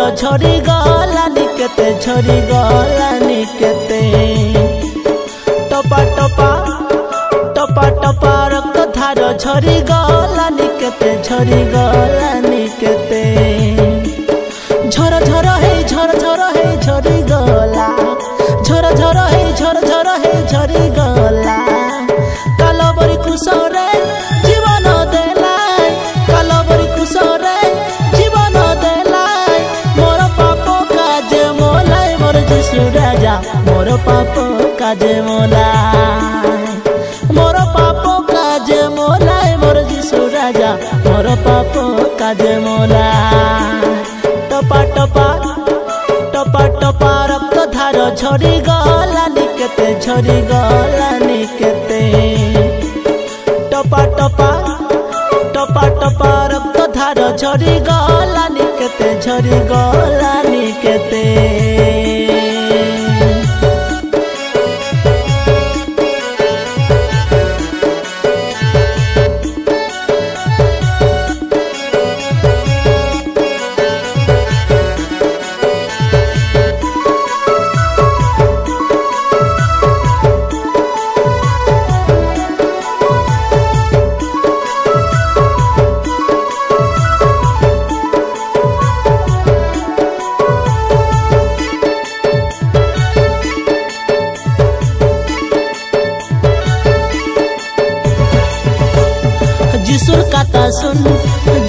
झरी गलानी केते झरी गलानी केते टपा टपा टपा टपा रक्त धार झरी गलानी केते झरी गलानी केते झर झर हे झरी गला झर झर हे झरी गला कालबरी खुशरे जीवन देलाई कालबरी खुशरे जीवन देलाई मोर पाप काजे मोलाई मोर जिसु राजा मोर पाप काजे मोलाई मोर पाप काजे मोलाई मोर जिसु राजा मोर पाप काजे मोलाई टपा टपा टपा टपा रक्त धार झरी गलानी केते झरी गलानी केते टपा टपा टपा टपा रक्त धार झरी गलानी केते झरी गलानी केते जिसुर कथा सुन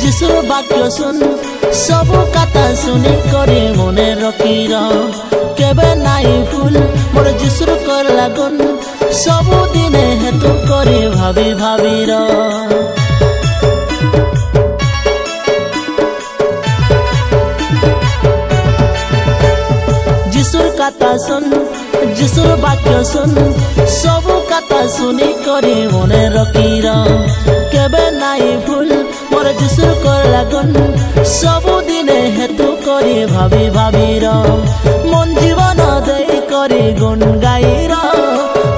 जिसुर वाक्य सुन सबु कथा सुनी करे मने रखीर केबे नाई भूल मोर जिसुर कर लागन सबु दिने हेतु करे भाभी भावीर जिसुर कथा सुन जिसुर वाक्य सुन सबु कथा सुनी करे मने रखीर केबे नाई भूल मोर जिसुर कर लागन सबु दिने हेतु करे भाभी भावीर मन जीवन देई करे गुण गाईर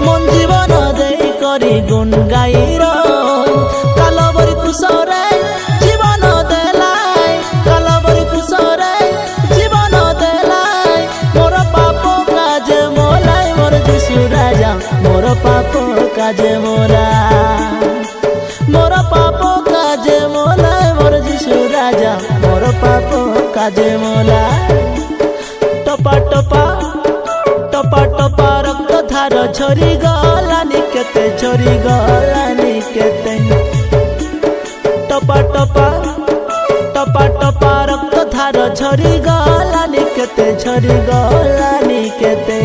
मन जीवन देई करे गुण गाईर कालबरी खुशरे जीवन देलाई कालबरी खुशरे जीवन देलाई मोर पाप काजे मोलाई मोर जिसु राजा मोर पाप काजे मोलाई मोर पाप काजे मोलाई मोर जिसु राजा मोर पाप काजे मोलाई टपा टपा टपा टपा रक्त धार झरी गलानी केते झरी गलानी केते टपा टपा टपा टपा रक्त धार झरी गलानी केते झरी गलानी केते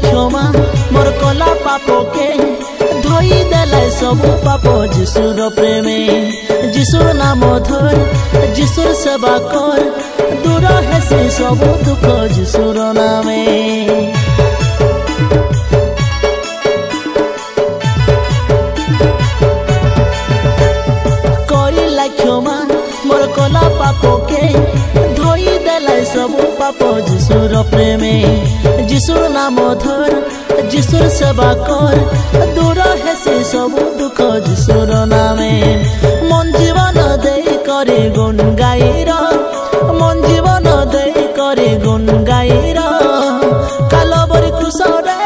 क्षमा मोर कला पाप के धोई देला सबु पाप जिसुर प्रेमे जिसुर नाम धर जिसुर सेवा कर दूर हेसी सबु दुख जिसुर नामे करिला क्षमा मोर कला पाप के धोई देला सबु पाप जिसुर प्रेमे जिसुर नाम धर जिसुर सेवा कर दूर हेसी सबु दुख जिसुर नामे मन जीवन देई करे गुण गाईर मन जीवन देई करे गुण गाईर कालबरी खुशरे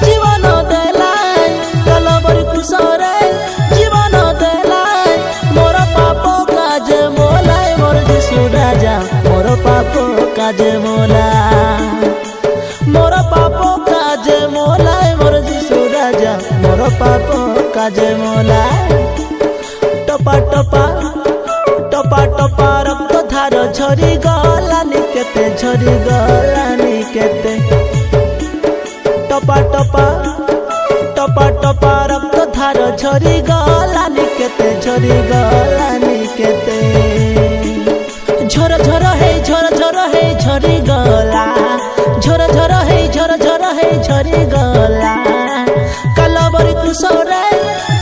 जीवन देलाई कालबरी खुशरे जीवन देलाई मोर पाप काजे मोलाई मोर जिसु राजा मोर पाप काजे मोलाई मोर पाप काजे मोलाई मोर जिसु राजा मोर पाप काजे मोलाई टपा टपा टपा टपा रक्त धार झरी गलानी केते झरी गलानी केते टपा टपा टपा टपा झरी गलानी केते झरी गलानी केते झर झर हे झरी गला झर झर हे झरी गला कालबरी कुसरे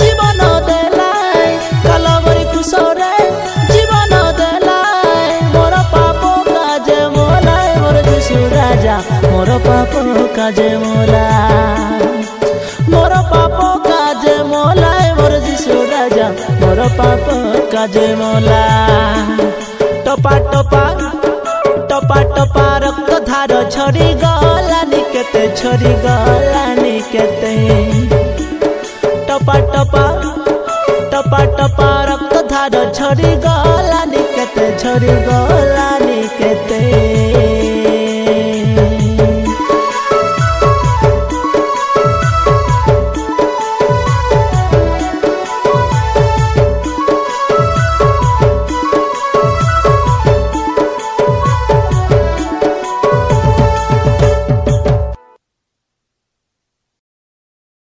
जीवन देलाई कालबरी कुसरे जीवन देलाई मोर पाप काजे मोलाई मोर यीशु राजा मोर पाप काजे मोला मोर पाप काजे मोलाई मोर यीशु राजा मोर पाप काजे मोला टपा टपा टपा टपा रक्त धार झरी गलानी केते झरी गलानी केते टपा टपा टपा टपा रक्त धार झरी गलानी केते झरी गलानी केते।